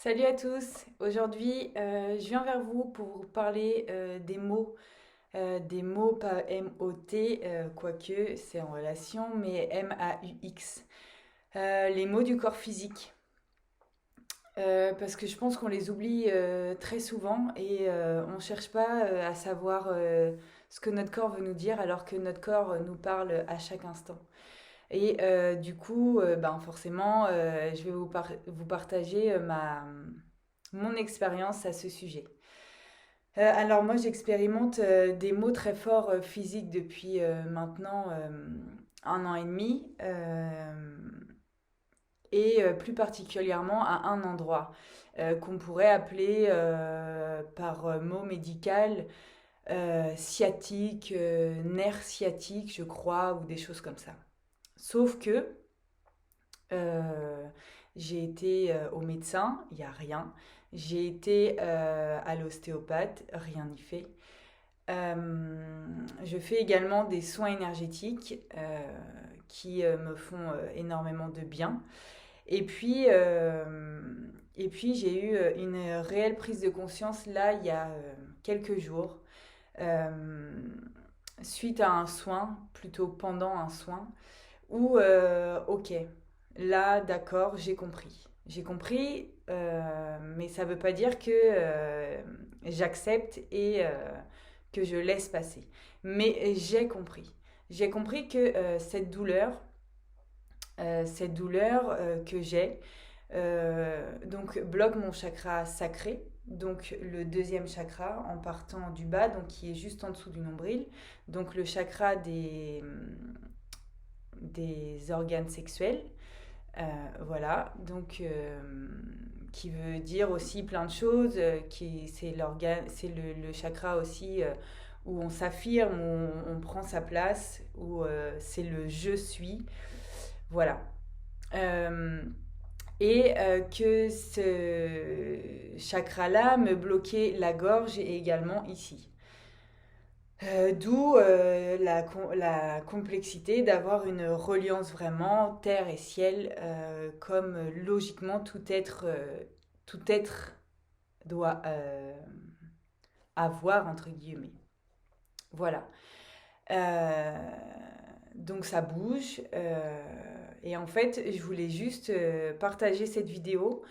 Salut à tous. Aujourd'hui, je viens vers vous pour vous parler des mots pas M-O-T, quoique c'est en relation, mais M-A-U-X. Les mots du corps physique. Parce que je pense qu'on les oublie très souvent et on ne cherche pas à savoir ce que notre corps veut nous dire alors que notre corps nous parle à chaque instant. Et du coup, ben forcément, je vais vous partager mon expérience à ce sujet. Alors moi, j'expérimente des maux très forts physiques depuis maintenant 1 an et demi, et plus particulièrement à un endroit qu'on pourrait appeler par mot médical sciatique, nerf sciatique, je crois, ou des choses comme ça. Sauf que euh, j'ai été au médecin, il n'y a rien. J'ai été à l'ostéopathe, rien n'y fait. Je fais également des soins énergétiques qui me font énormément de bien. Et puis, j'ai eu une réelle prise de conscience là, il y a quelques jours, euh, suite à un soin, plutôt pendant un soin, où, ok, là, d'accord, j'ai compris. J'ai compris, mais ça ne veut pas dire que j'accepte et que je laisse passer. Mais j'ai compris. J'ai compris que cette douleur que j'ai, donc bloque mon chakra sacré, donc le deuxième chakra en partant du bas, donc qui est juste en dessous du nombril, donc le chakra des organes sexuels. Voilà, donc qui veut dire aussi plein de choses, c'est l'organe, c'est le chakra aussi où on s'affirme, où on prend sa place, où c'est le je suis. Voilà. Euh, et que ce chakra-là me bloquait la gorge et également ici. D'où la complexité d'avoir une reliance vraiment terre et ciel, comme logiquement tout être doit avoir, entre guillemets. Voilà. Euh, donc ça bouge. Et en fait, je voulais juste partager cette vidéo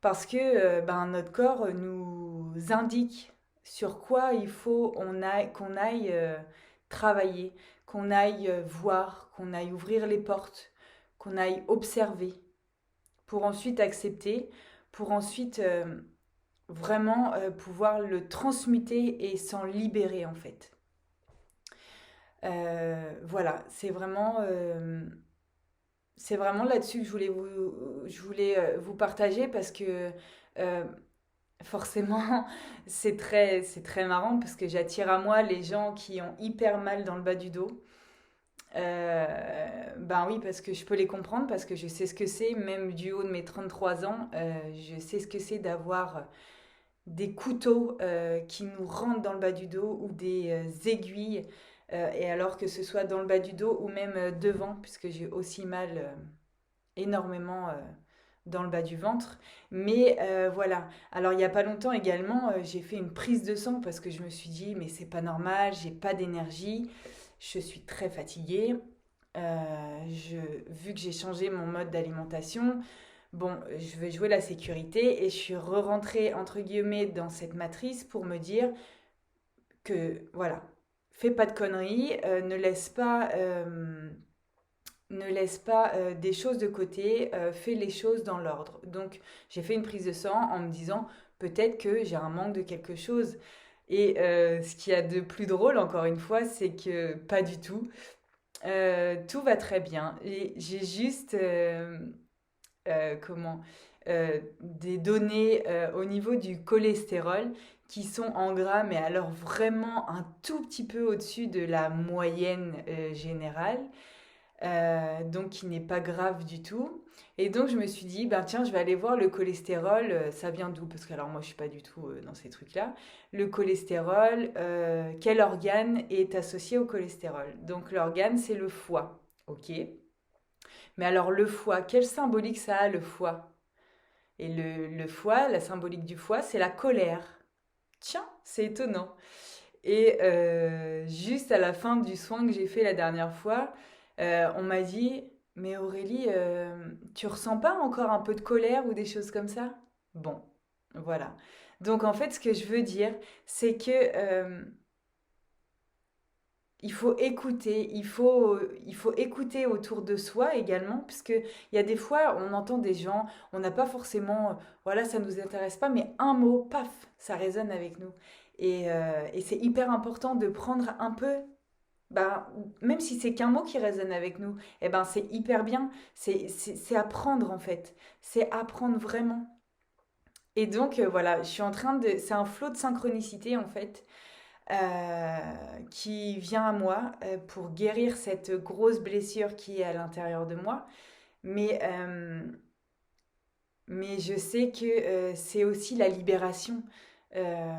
parce que ben, notre corps nous indique sur quoi il faut qu'on aille travailler, qu'on aille voir, qu'on aille ouvrir les portes, qu'on aille observer, pour ensuite accepter, pour ensuite vraiment pouvoir le transmuter et s'en libérer en fait. Voilà, c'est vraiment là-dessus que je voulais vous partager parce que euh, forcément, c'est très marrant parce que j'attire à moi les gens qui ont hyper mal dans le bas du dos. Ben oui, parce que je peux les comprendre, parce que je sais ce que c'est, même du haut de mes 33 ans, je sais ce que c'est d'avoir des couteaux qui nous rentrent dans le bas du dos ou des aiguilles, et alors que ce soit dans le bas du dos ou même devant, puisque j'ai aussi mal énormément dans le bas du ventre. Mais voilà. Alors il n'y a pas longtemps également, j'ai fait une prise de sang parce que je me suis dit, mais c'est pas normal, j'ai pas d'énergie, je suis très fatiguée. Vu que j'ai changé mon mode d'alimentation, bon, je vais jouer la sécurité et je suis re-rentrée entre guillemets dans cette matrice pour me dire que voilà, fais pas de conneries, ne laisse pas des choses de côté, fais les choses dans l'ordre. Donc j'ai fait une prise de sang en me disant peut-être que j'ai un manque de quelque chose. Et ce qu'il y a de plus drôle, encore une fois, c'est que pas du tout. Tout va très bien. Et j'ai juste comment des données au niveau du cholestérol qui sont en gras, mais alors vraiment un tout petit peu au-dessus de la moyenne générale, donc qui n'est pas grave du tout. Et donc je me suis dit, ben tiens, je vais aller voir le cholestérol, ça vient d'où? Parce que alors moi je suis pas du tout dans ces trucs-là. Le cholestérol, quel organe est associé au cholestérol? Donc l'organe c'est le foie, ok. Mais alors le foie, quelle symbolique ça a le foie? Et le foie, la symbolique du foie, c'est la colère. Tiens, c'est étonnant. Et juste à la fin du soin que j'ai fait la dernière fois, on m'a dit, mais Aurélie, tu ressens pas encore un peu de colère ou des choses comme ça? Bon, voilà. Donc en fait, ce que je veux dire, c'est que il faut écouter autour de soi également, puisque il y a des fois, on entend des gens, on n'a pas forcément, voilà, ça nous intéresse pas, mais un mot, paf, ça résonne avec nous. Et c'est hyper important de prendre un peu, ben, même si c'est qu'un mot qui résonne avec nous, eh ben, c'est hyper bien. C'est apprendre en fait. C'est apprendre vraiment. Et donc, voilà, je suis en train de. C'est un flot de synchronicité en fait qui vient à moi pour guérir cette grosse blessure qui est à l'intérieur de moi. Mais, euh, mais je sais que c'est aussi la libération, euh,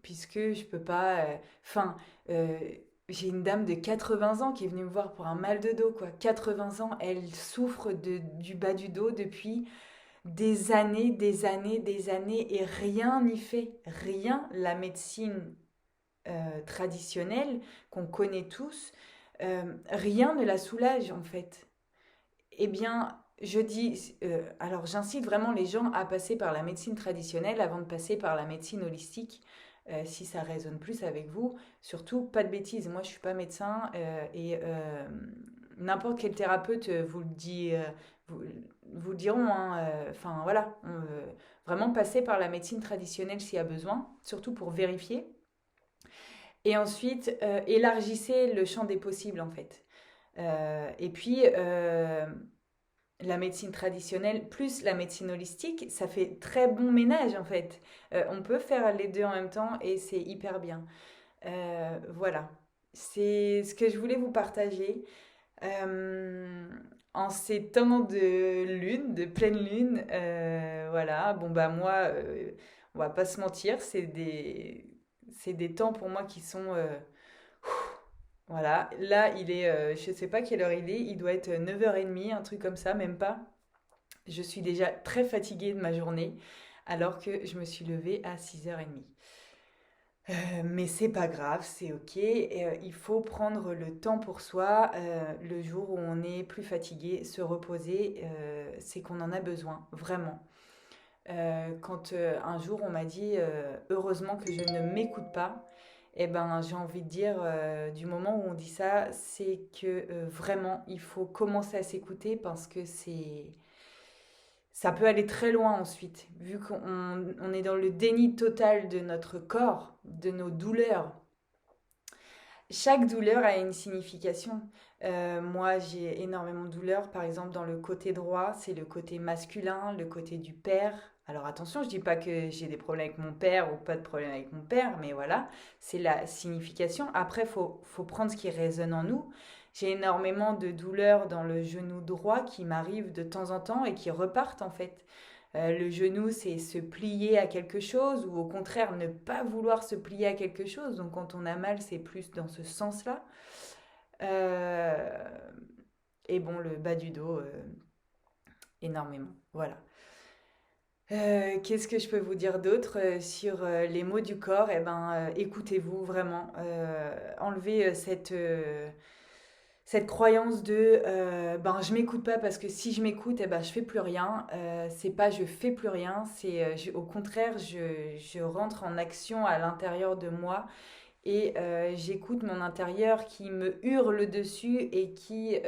puisque je peux pas... Enfin, j'ai une dame de 80 ans qui est venue me voir pour un mal de dos, quoi. 80 ans, elle souffre du bas du dos depuis des années, des années, des années, et rien n'y fait. Rien, la médecine traditionnelle qu'on connaît tous, rien ne la soulage en fait. Eh bien, je dis, alors j'incite vraiment les gens à passer par la médecine traditionnelle avant de passer par la médecine holistique, si ça résonne plus avec vous. Surtout, pas de bêtises, moi je suis pas médecin et n'importe quel thérapeute vous le dit, vous, vous le diront. Enfin voilà, vraiment passer par la médecine traditionnelle s'il y a besoin, surtout pour vérifier. Et ensuite, élargissez le champ des possibles, en fait. Et puis, la médecine traditionnelle plus la médecine holistique, ça fait très bon ménage, en fait. On peut faire les deux en même temps et c'est hyper bien. Voilà. C'est ce que je voulais vous partager. En ces temps de lune, de pleine lune, voilà. Bon, bah, moi, on va pas se mentir, c'est des temps pour moi qui sont voilà, là il est, je sais pas quelle heure il doit être 9h30, un truc comme ça, même pas. Je suis déjà très fatiguée de ma journée, alors que je me suis levée à 6h30. Mais c'est pas grave, c'est ok. Et, il faut prendre le temps pour soi. Le jour où on est plus fatigué, se reposer, c'est qu'on en a besoin, vraiment. Quand un jour on m'a dit heureusement que je ne m'écoute pas, eh ben j'ai envie de dire du moment où on dit ça, c'est que vraiment il faut commencer à s'écouter parce que c'est ça peut aller très loin ensuite, vu qu'on est dans le déni total de notre corps, de nos douleurs. Chaque douleur a une signification. Moi, j'ai énormément de douleurs. Par exemple, dans le côté droit, c'est le côté masculin, le côté du père. Alors attention, je dis pas que j'ai des problèmes avec mon père ou pas de problème avec mon père, mais voilà, c'est la signification. Après, faut prendre ce qui résonne en nous. J'ai énormément de douleurs dans le genou droit qui m'arrivent de temps en temps et qui repartent en fait. Le genou, c'est se plier à quelque chose ou au contraire ne pas vouloir se plier à quelque chose. Donc quand on a mal, c'est plus dans ce sens-là. Euh, et bon, le bas du dos, énormément. Voilà. Qu'est-ce que je peux vous dire d'autre sur les mots du corps? Eh ben, écoutez-vous vraiment. Enlevez cette croyance de ben je m'écoute pas parce que si je m'écoute eh ben je fais plus rien. C'est pas je fais plus rien, c'est au contraire je rentre en action à l'intérieur de moi et j'écoute mon intérieur qui me hurle dessus et qui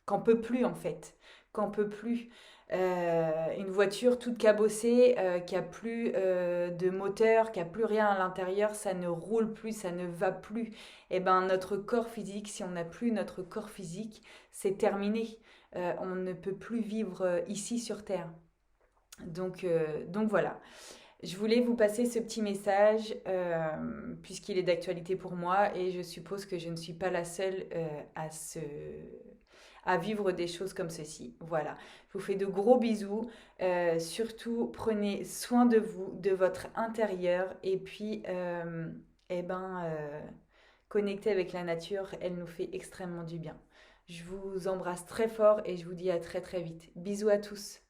qu'en peut plus en fait, qu'en peut plus. Une voiture toute cabossée, qui a plus de moteur, qui a plus rien à l'intérieur, ça ne roule plus, ça ne va plus. Et ben notre corps physique, si on n'a plus notre corps physique, c'est terminé. On ne peut plus vivre ici sur Terre. Donc voilà. Je voulais vous passer ce petit message puisqu'il est d'actualité pour moi et je suppose que je ne suis pas la seule à vivre des choses comme ceci. Voilà, je vous fais de gros bisous. Surtout, prenez soin de vous, de votre intérieur et puis, eh ben, connecter avec la nature, elle nous fait extrêmement du bien. Je vous embrasse très fort et je vous dis à très très vite. Bisous à tous.